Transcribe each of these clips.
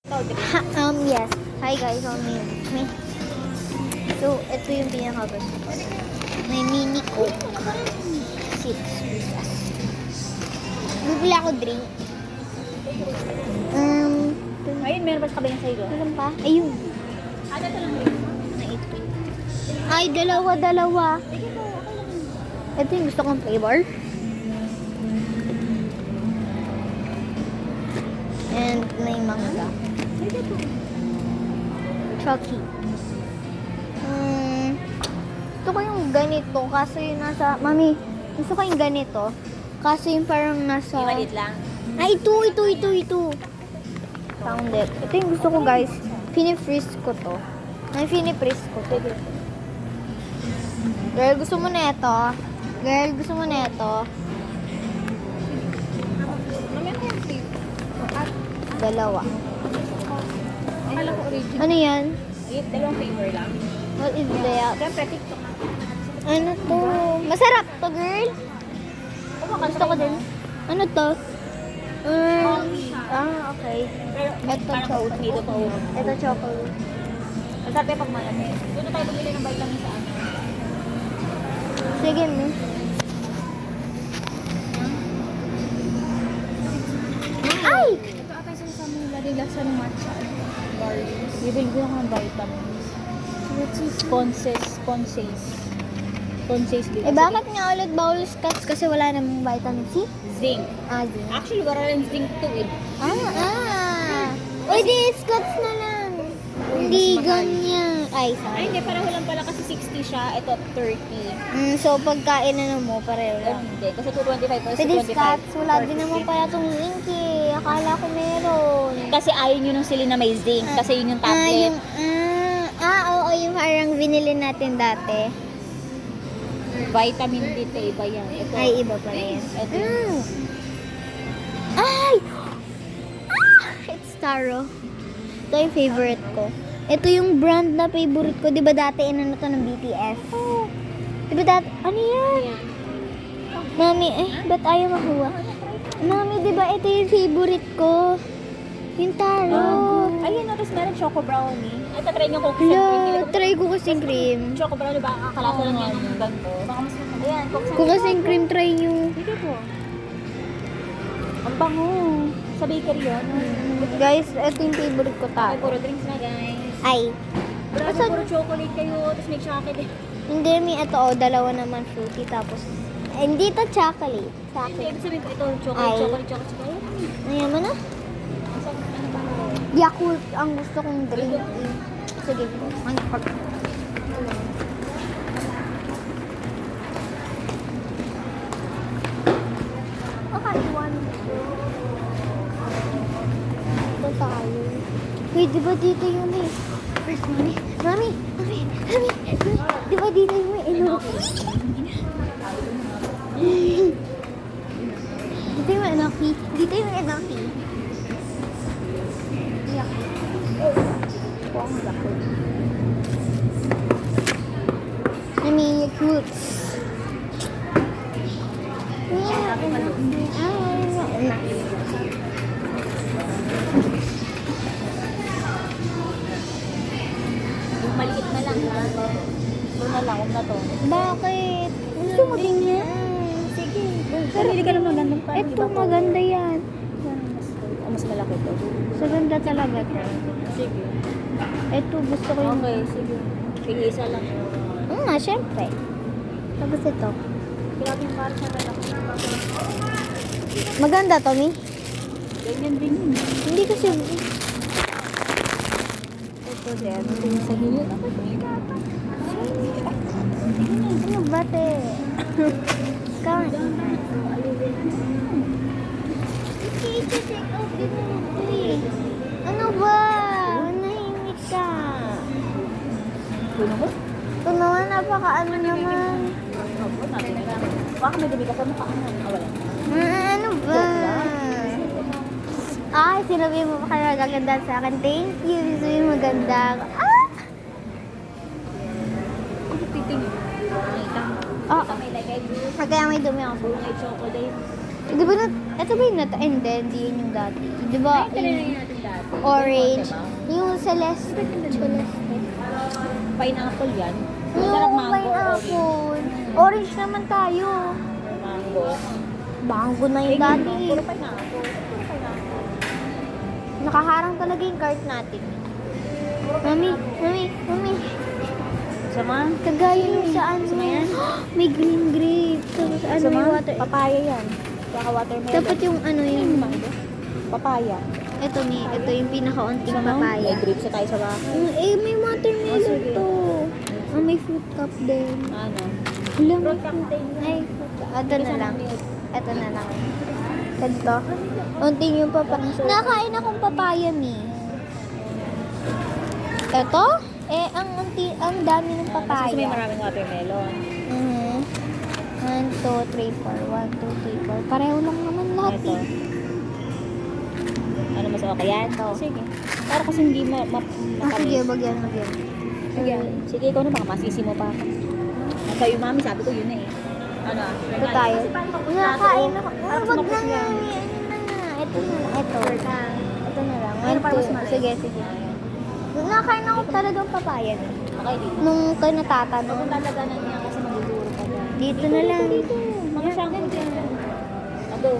Yes. Hi guys, me. So, ito yung pinaka-gusto ko. May mini Coke. 6 pieces. Bibili ako drink. Ayun, meron ba sa kabilang sa'yo? Meron pa? Ayun. Ano ito lang rin? Na ito. Ay, dalawa. Ito yung gusto kong flavor. And may mangga. Chucky. Gusto ko yung ganito kaso yung nasa... Mami, gusto ko yung ganito. Kaso yung parang nasa... Yung maliit lang. Ay, ito. Found it. Ito yung gusto ko, guys. Pinifreeze ko to. Pinifreeze ko to. Girl, gusto mo na ito? Mamaya ko yung flavor. Dalawa. Akala ko original. Ano yan? Ayun, dalawang flavor lang. What is that? Siyempre, TikTok na. Ano to? Masarap to, girl. Gusto ko din. Ano to? Okay. Pero, Ito parang chocolate. tomato pa ulo. Ito chocolate. Ang sarap yung pagmalamig. Doon na tayo bumili ng vitamin sa ano. Sige, mi. Ay! Ito ata yung sa mga lasa ng matcha. Barley. Bibili ko ng vitamins. Consays din. Eh, bakit nga ulit bawal scotch kasi wala namang vitamin C? Zinc. Zinc. Actually, wala rin zinc to eh. Uy, di scotch na lang. Hindi mas mahal. ganyan. Ay, Ay, sorry. hindi. Pareho lang pala kasi 60 siya. Ito, 30. So, pagkain na mo, pareho Pero lang. hindi. Kasi 225 to Pwede 25. scotch. Wala din naman pala itong zinc eh. Akala ko meron. Kasi ayaw nyo nung sili na may zinc. Kasi yun yung tablet. Oo, yung parang binili natin dati. Vitamin D to iba yan. Ito. Ay, iba pala yan. Ito. Ay! It's Taro. Ito yung favorite ko. Ito yung brand na favorite ko. Di ba dati inano to ng BTS? Di ba dati? Ano yan? Mami, ba't ayaw makuha? Mami, di ba ito yung favorite ko? Yung Taro. Ayun, tapos meron choco brownie. Ay, tatry nyo cookies and cream. Hello, try ko kasing cream. Choco brownie ba? Kakalasa lang yan yung ganito. Baka mas ayan, cookies and Kung kasing cream, try nyo. Sige po. Ang bango. Sa bakery yun. Guys, ito yung favorite ko, Ay, Taro. puro drinks na guys. Ay. Grabe, Asan? puro chocolate kayo. Tapos may chocolate. Hindi, may ito, dalawa naman fruity. Tapos, hindi to chocolate. Sa Hindi, akin. ibig sabihin ko ito, Ay. chocolate. Ayan mo na. Ano ba? Yakult ang gusto kong drink. Sige po. Okay, one. Ito tayo. Wait, di ba dito yung may... First, Mami. Di ba dito yung may enoki? Dito yung enoki. Yakult. Yung maliit na lang ha. Ito na lang, huwag na to. Bakit? Gusto mo din yan? Sige. Pero hindi ka lang magandang pa. Ito maganda yan. Mas malaki to. Sa ganda talaga to. Sige. Ito gusto ko yung... Okay, sige. Sige, isa lang. Syempre. Tapos ito. Grabe yung para sa lalaki. Maganda to, Mi. Ganyan din yun. Hindi kasi... Ito din. Tingin sa hiyo. Ano ba, te? Kain. Take off din mo ito eh. Ano ba? Nahimik ka. Puno mo? Ito naman, napaka-ano naman. Opo, natin na lang. Baka may dumi ka sa mukha. Wala. Ano ba? Ay, sinabi mo pa kaya gaganda sa akin. Thank you. Sinabi mo maganda. Titingin. Oh, May lagay juice. kaya may dumi ako. May chocolate. Di ba ito ba yung nata? And then, di yun yung dati. Di ba? Ay, tinanay natin dati. Orange. Diba? Yung Celeste. Celeste. Pineapple yan. Yung Masarap mango, orange. pineapple. Orange naman tayo. Mango. Mango na yung dati. Puro pineapple. Nakaharang talaga yung cart natin. Mami. Sama? Kagaya nung sa ano. Sama yan? May green grape. Tapos ano Sama? yung water. Papaya yan. Saka watermelon. Dapat yung ano Yung yung... mango. Papaya. Ito yung pinakaunting Sama? papaya. May grapes na tayo sa bahay. May watermelon sige. to. May fruit cup din. Ano? Wala, may Fruit cup din. Ay, ito na lang. Ito na lang. Ganito. Unting yung papaya. Nakain akong papaya, Mi. Ito? Ang dami ng Kasi may papaya. maraming watermelon. 1, 2, 3, 4. 1, 2, 3, 4. Pareho lang naman lahat Ito. eh. Ano mas okay yan? Ito. Sige. Para kasi hindi Sige, bagyan. Sige. Sige, ikaw na baka masisi mo pa ako. Sa'yo, mami, sabi ko yun na eh. Ano? Ito tayo. Nakain ako. Parang Wag sumapos na nga. yan. Ayun na nga. Ito na lang. Ito na lang. Ayun, parang mas 1, 2. malaki. Sige. Nakain ako talagang papaya. Okay, dito. Nung kayo Huwag natatanong. mong dadaganan niya kasi magduduro ka dyan. Dito na lang. Dito. Mga shampoo dyan. Ado.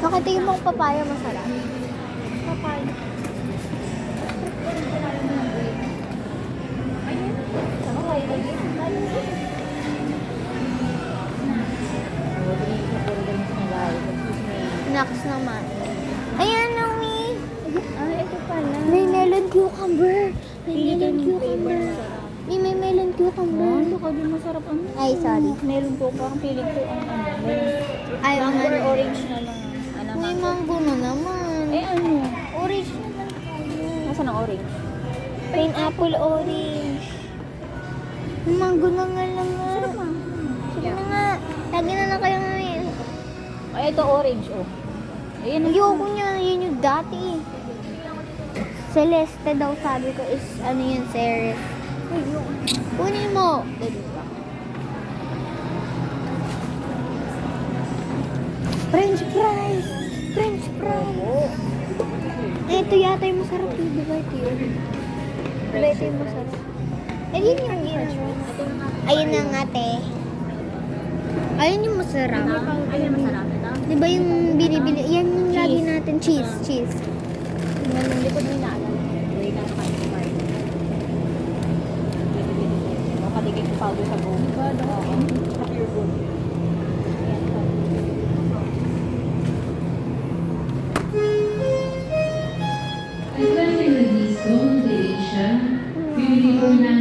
Nakatingin mo kung papaya masarap. Papaya. Next naman. Ayan, Naomi. Ito pala. May melon cucumber. May Hindi melon yung flavor cucumber. masarap. May melon cucumber. Baka di masarap ano. Ay, sorry. Meron po, parang feeling ko ang ano. Meron. Ay, ang Mango or ano. orange na lang. Ano, May mango. mango na naman. Eh ano? Orange naman tayo. Nasaan ang orange? Pineapple orange. May mango na nga lang nga. Sarap ma. Sige na nga. Lagi na lang kayo ngayon. Ay, ito orange oh. Ayan. Ayoko niya. Yun yung dati. Celeste daw sabi ko is ano yun, Ceres. Kunin mo. French fries. French fries. Ito yata yung masarap yun. Diba ito yun? Diba ito yung masarap? Eh, yun yung ginagawa. Ayun na nga, te. Ayun yung masarap. Ayun ang masarap ito. Diba yung binibili? Yan yung lagi natin. Cheese. Ngayon, likod mo inaalala. Wait lang sa kanila. Makaligay ko powder sa buhok. Diba? Oo. Sa pure gold. Ayan. Ay, may disco, Delisha. Bibili ko ng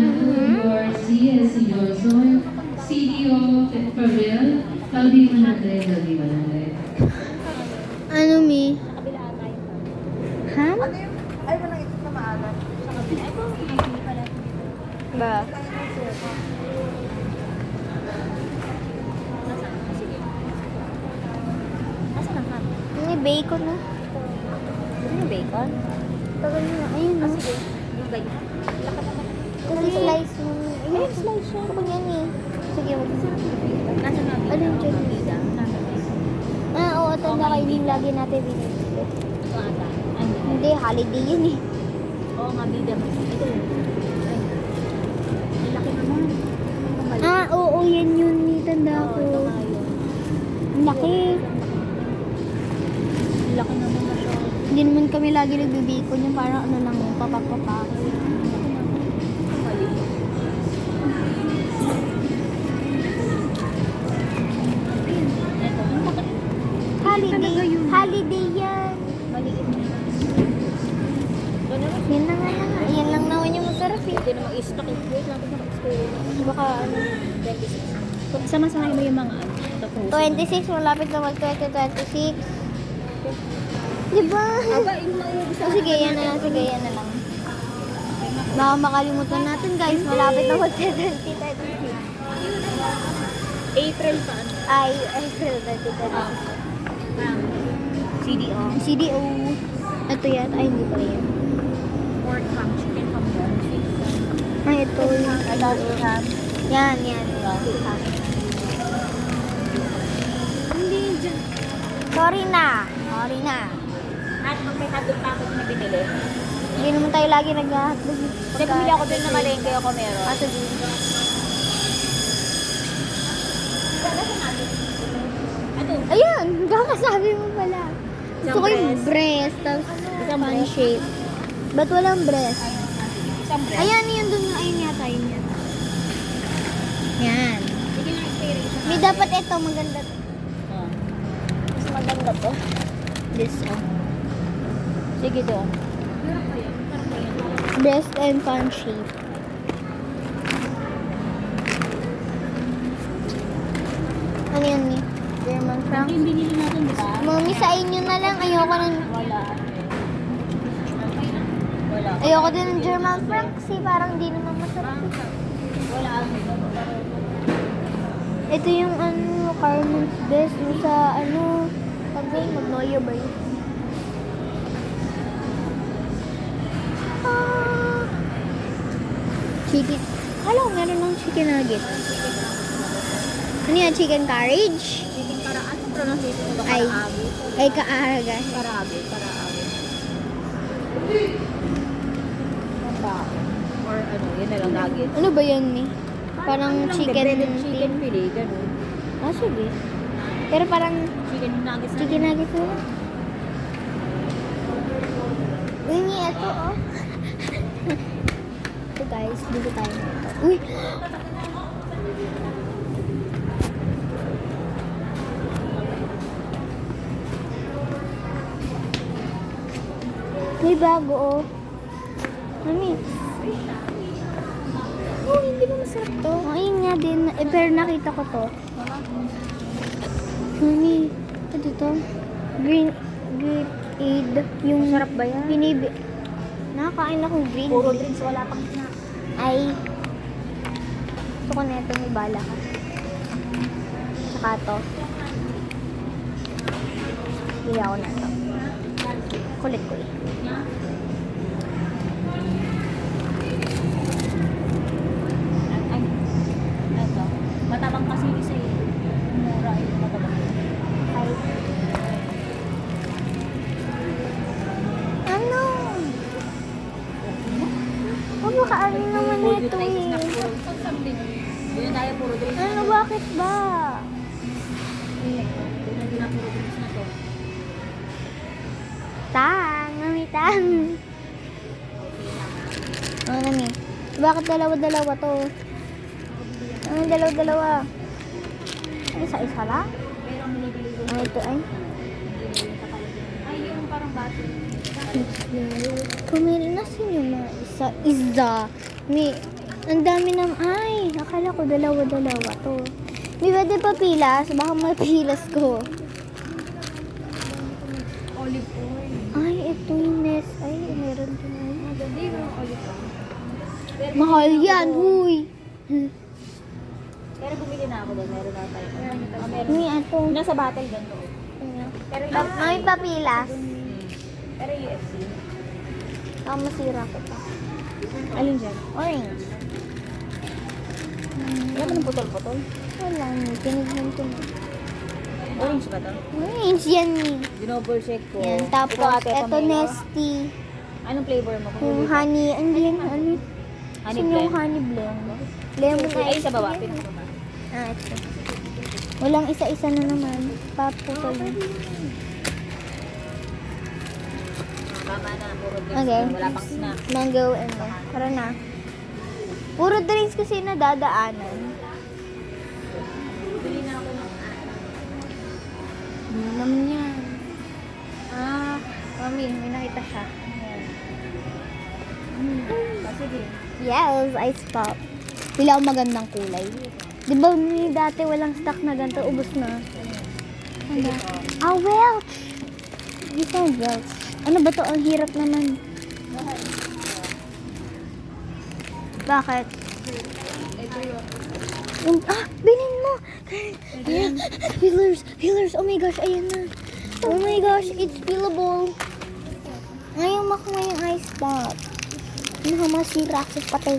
your C.S. Johnson, CDO, Pavel, Laudi 100, Laudi 100. Ano, Mi? Sa kabilaan tayo. Ha? Ay, walang ito na maalat. Sa kabila. Ay, hindi pala. Ba? Sige. Nasaan ang ham? May bacon na. Ano yung bacon? Tagal na. Ayun na. Sige. Yung ganyan. Kasi slice mo. Ayun, slice siya. Kapag yan eh. Sige, wag. Nasaan ang Ano yung check? bida? Nasaan na yun? Oo, tanda kayo yung lagi natin binili. Ito ata. Ano? Hindi, holiday yun eh. Oo nga, bida. Ito yun. Ay. Ang laki naman. Ang maliit. Oo, yan yun. Tanda Oo, ko. ito nga yun. Ang laki. Ang laki naman na siya. Hindi naman kami lagi nagbibikon yung parang ano lang yung papak-papak. Maliit. Ito. Ang laki. Holiday. Holiday yan. Maliit na yun. Ito naman. Yan na nga lang. Yan lang naman yung masarap eh. Hindi naman i-stock eh. Wait lang, ito mag-store. Baka ano. 26. Kung sama-sama mo yung mga ano. Ito frozen. 26, malapit na mag-2026. Diba? Aba, yung maubos Oh, sige, yan na lang. Sige, yan na lang. Baka makalimutan natin guys. Malapit na mag-2026. April pa ano? Ay, April 2026. CDO. CDO. Ito yan. Ay, hindi pa yan. Pork ham, chicken ham yan. Ay, ito. Ham. Yan. Hindi dyan. Sorry na. At pag may hotdog pa ako na binili. Hindi naman tayo lagi nag-hotdog. Kasi bumili ako din na malengke ako meron. Ato din. Ano? Ayan! Kakasabi mo pala. Gusto ko yung Isang breast, tapos Isang fan breast. shape. Ba't walang breast? Isang bread. Ayan, yun dun nga. Ayun yata, yun yata. Yan. Sige lang experience. May dapat ito, maganda to. Oh. Mas maganda to. This one. Sige to. Breast and fan shape. Ano yan ni? German frank? Yung binili natin, di ba? Mami, sa inyo na lang. Ayoko ng... Wala. Wala. Ayoko din ng German frank kasi parang di naman masarap. Wala. Ito yung ano, Carmen's Best. Yung sa ano, Magnolia ba yun? Ah! Chicken. Hello, meron ng chicken nugget. Ano yan? Chicken carriage? Chicken para, ano pronunciation mo ba? Ay. Karaagi? Ay, kaaraga. Karaagi. Karaagi. Ano ba? Or ano, yun na lang nugget. Ano ba yan ni? Parang Ano lang, chicken. breaded chicken fillet, ganun. Ah, sige. Pero parang Chicken nuggets na chicken nugget na lang. Uy, ito oh. So guys, dito tayo nito. Uy! May bago oh. Mami. Oh, hindi ba masarap to? Oh, yun nga din. Eh, pero nakita ko to. Mami, ano to? Green aid. Yung Masarap ba yan? Binibi. Nakakain akong green Puro aid. drinks, wala pang snack. Ay. Gusto ko na ito, may bala ka. Saka to. Bili ako na ito. Kulit. Ay, ito. Matabang kasi isa eh. Mura eh, matabang. Ay. Ano? Oh, baka ano naman Puro ito tayo sa snack, eh. puro something. Doon na tayo puro drinks. Ano, bakit ba? Doon na din na puro drinks na to. Tang, mami, tang. Ano nami? Bakit dalawa-dalawa to? Ano dalawa-dalawa? Isa-isa lang? Pero ang binibili ko, Ano ito ay? ay yung parang battery. Kumili na sinyo mga isa-isa. May, ang dami ng, ay, akala ko dalawa-dalawa to. May pwede pa pilas? Baka mapilas ko. Olive oil. Ay, ito yung Nest. Ay, meron din ay. Maganda yung olive oil. Pero Mahal yan, huy. Pero bumili na ako doon, meron na tayo. Meron. May ato. Nasa bottle doon to. Pero May papilas. Pero UFC. Baka masira ko pa. Alin dyan? Orange. Wala mo ng putol-putol? Wala, may tinignan ko na. Orange ba to? Orange yan eh. Dinouble check ko. Yan, tapos, Ikaw, ate, eto pamilya? Nesty. Anong flavor mo? Yung honey, hindi yan, ano? Honey Sino yung blend. honey blend? Lemon Ay, ice sa baba. cream. Pinakababa. Ah, ito. Walang isa-isa na naman. Paputol. Tama na, puro drinks. Okay. Wala pang snack. Mango and tara na. Puro drinks kasi nadadaanan. Bili na ako ng Ano naman yan? Ah, mami, may nakita siya. sige. Yes, ice pop. Pila akong magandang kulay. Di ba may dati walang stock na ganito, ubos na. Ano? Ah, Welch! Di ba Welch? Ano ba to? Ang hirap naman. Bakit? Bilhin mo! Ayan. Peelers! Oh my gosh, ayan na. Oh my gosh, it's peelable. Ngayon makuha yung ice pop. Masira ko pati.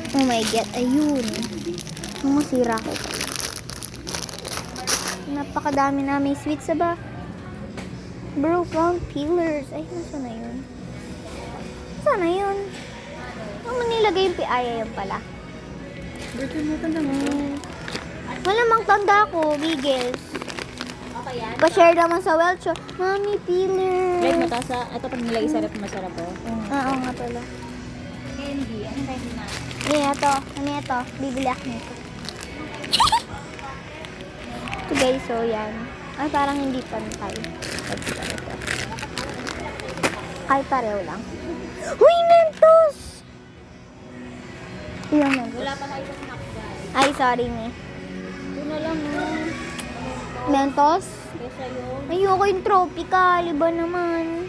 Oh my god, ayun. Masira ko. Napakadami na may sweets ba? Bro, brown peelers. Ay, nasa na yun? Sana yun? Ano nilagay yung piaya yun pala? Birthday mo ka naman. Malamang tanda ko, Bigels. Okay yan. Pa-share naman sa Welch. Mami, peeler. Right, matasa. Ito pag nilagay sa rep, masarap po. Oo nga pala. Candy. Ano candy na? Ano ito? Bibili ako nito. Ito guys, so yan. Ay, parang hindi pantay. Ito. Ay, pareho lang. Huy, Mentos! Ilang Mentos? Wala pa kayo snack guys. Ay, sorry, me. Ito na lang Mentos? Kesa yung... Ayoko yung tropical. Iba naman.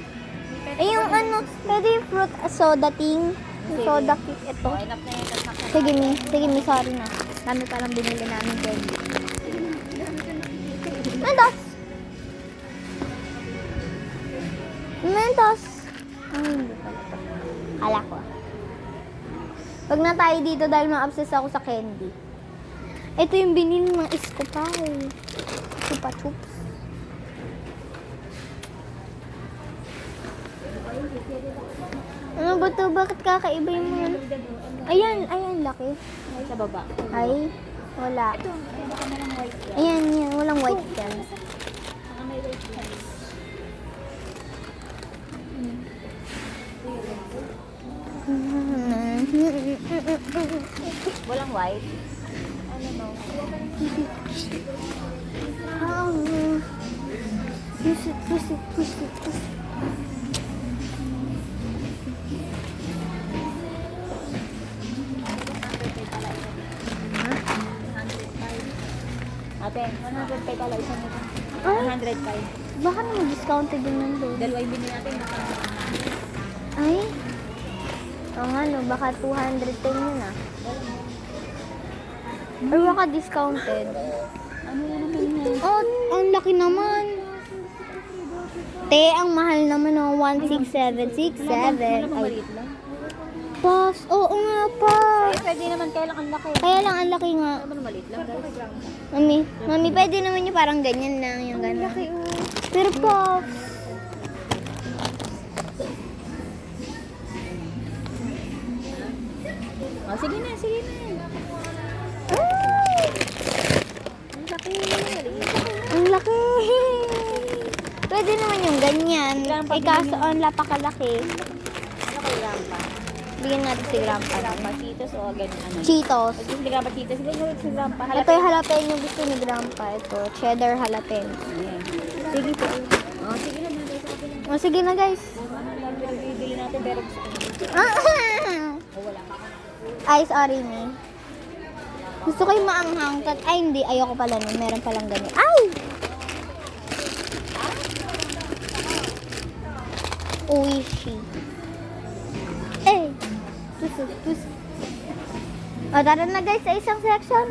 Eh, yung ano, pwede yung fruit soda thing. Yung soda cake ito. Enough na yung snack na. Sige, me, sorry na. Dami palang binili namin candy. Mentos! Mentos! Ay, hindi pala to. Kala ko. Wag na tayo dito dahil ma-obsess ako sa candy. Ito yung binili ng Iskopal. Chupa Chups. Ano ba to? Bakit kakaiba yung mga... Ayan, laki. Sa baba. Ay, wala. Ito, baka na lang white yan. Ayan, walang white yan. Baka may white yan. Walang white? Ano no? Pusit. Ate, 100 pala isang nito. Ay. 105. Baka naman discounted din nandun. Dalawa yung binili natin. Ay? Oo nga no, baka 210 yun ah. Or baka discounted. Ano yan naman yun? Oh, ang laki naman. Te, ang mahal naman no, 16767. Ay. Ay, Maliit lang. pas. Oo nga pa. Ay, pwede naman kaya lang ang laki. Kaya lang ang laki nga. Ano maliit lang guys? Mami, pwede naman yung parang ganyan lang, yung gano'n. Pero pa, Oh, sige na. ay, Ang laki. ang laki. Pwede naman yung ganyan. Grandpa, Eh kaso, ang lapakalaki. Ano kay Grandpa? Bigyan natin si Grandpa. Grandpa Cheetos o ganyan ano? Cheetos. Pag gusto ni Grandpa Cheetos, ganyan si Grandpa. Ito yung jalapeno gusto ni Grandpa. Ito, cheddar jalapeno. Ayan. Sige po. Oh, sige na. Nandito sa kapila. O, sige na guys. Ano lang bibili natin pero gusto ko. Oh, wala pa. Ay, sorry me. Gusto ko yung maanghang. Ay, hindi. Ayoko pala nun. Meron palang ganun. Ay! Uishi. Eh! Tusi. O, tara na guys sa isang section.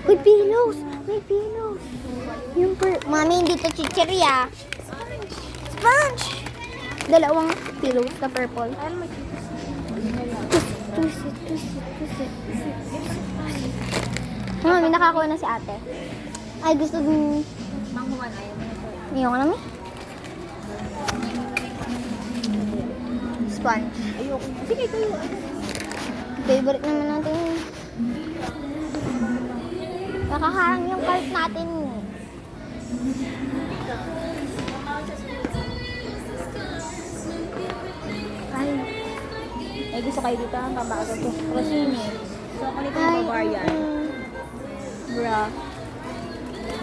Uy, pillows! May pillows. Yung Mami, hindi to chichirya. Sponge! Dalawang pillows na purple. Tusi. Mami, nakakuha na si ate. Ay, gusto din. Manghuman, ayaw mo na ito. Ayoko na, mi. Sponge. Ayoko. Sige, kayo. Favorite naman natin. Nakaharang yung cart natin. Ay. Ay, gusto kayo dito ang pambagal ko. Rosini. So, ako nito yung barbarian. Bra.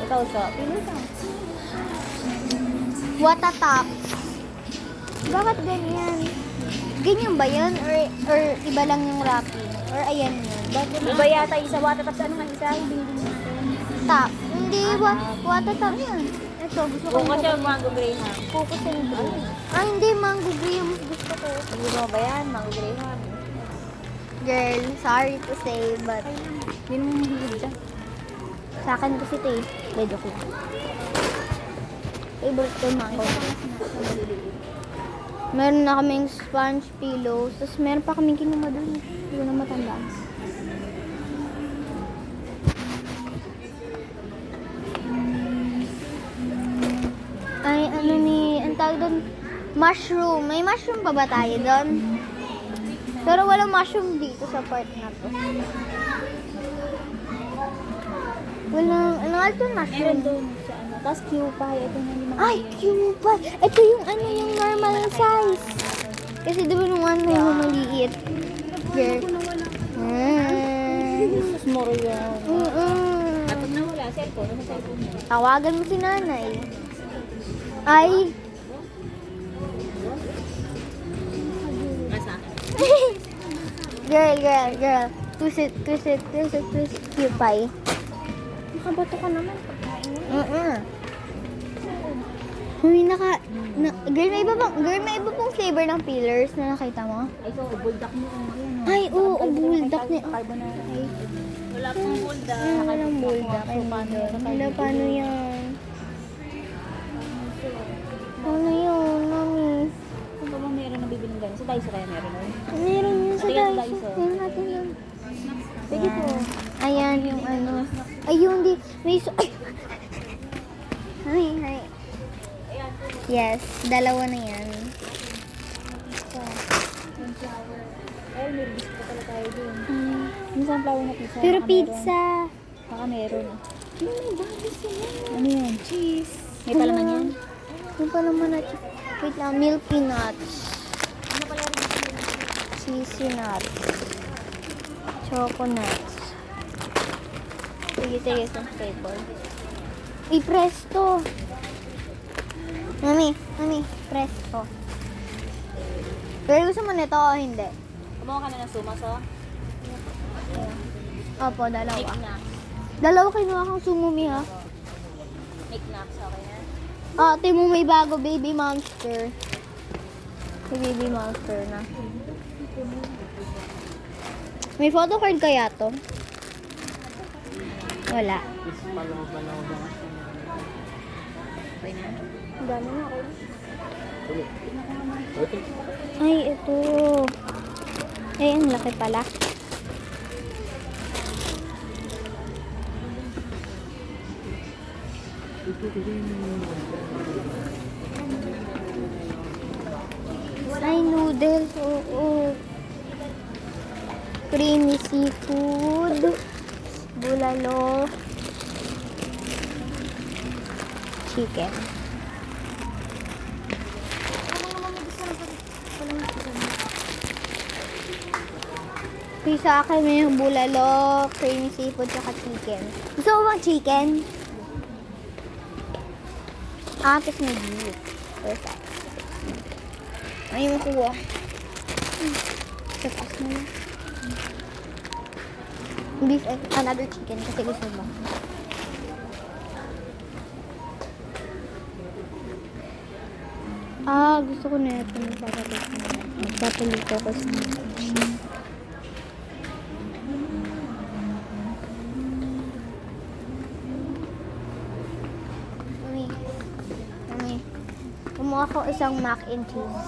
Ikaw, so. Pili ka. What a top. Bakit ganyan? Ganyan ba yun? Or iba lang yung wrapping? Or ayan yun? Iba yata isa. Watatap sa ano nga isa. Yung binili natin. Top. Hindi, what a top yan. Ito, gusto ko. Bukas siya mango graham. Focus and green. Ah, hindi, mango green. Gusto ko. Hindi mo ba yan? Mango graham. Girl, sorry to say, but Hindi mo mahilig dyan. sa akin kasi ito eh. Medyo ko. Favorite ko yung mango. Meron na kaming sponge pillows. Tapos meron pa kaming kinuma doon. Hindi ko na matandaan. Ay, ano ni, ang tawag doon, mushroom. May mushroom pa ba tayo doon? Pero walang mushroom dito sa part na to. Walang, ano nga ito mushroom? Meron doon sa ano. Tapos Q-pie. Ito na yung mga Ay, cute! Ito yung ano, yung normal size. Kasi diba nung ano yung maliit? Girl. Mas moro yan. Mm-mm. Pag nawala, cellphone. Ano cellphone mo? Tawagan mo si nanay. Ay! Nasa? Girl. Twist it. Cute pie. Nakabato ka naman. Pagkain mo. Huy, girl, may iba pong flavor ng peelers na nakita mo? Ay, so, buldak mo. Ayan, Ay, oo, buldak niya. Carbonara. Ay, Wala pang buldak. walang buldak. Wala, paano yan? Ano yun, mami? Kung ba meron na bibiling ganun? Sa Daiso kaya meron nun? Meron yun sa Tingnan Daiso. Daiso. Tingnan natin yun. Sige po. Ayan, yung ano. Ayun, may Hi. Yes, dalawa na yan. Sunflower. Ay, may biscuit pa pala tayo dun. Mm. Yung sunflower na pizza. Pero baka pizza. Meron. Baka meron. Ano yan? Cheese. May palaman yan? Yung pa naman na wait lang, milky nuts. Ano pala rin? Cheesy nuts. Choco nuts. Sige, sa flavor. Presto. Mami, presto. Pero gusto mo nito o hindi? Kumuha ka na ng sumas, oh. Opo, dalawa. Knickknacks. Dalawa kinuha kang sumumi ha. Knickknacks, okay na? Ate mo may bago, baby monster. May baby monster na. May photocard kaya to? Wala. Okay na? Ang dami na ako. Ay, ito. Ay, ang laki pala. Ay, noodles. Oo. Creamy seafood. Bulalo. Chicken. Kaya sa akin may yung bulalo, creamy seafood, saka chicken. Gusto mo bang chicken? Tapos may beef. Perfect. Ay, makuha. Tapas na lang. Beef and another chicken kasi gusto mo. Gusto ko na ito. Magpapalito ko sa cheese. Mami. Kumuha ko isang mac and cheese.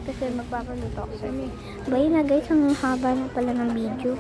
Kasi magpapaluto ako. Bye na guys, ang haba na pala ng video.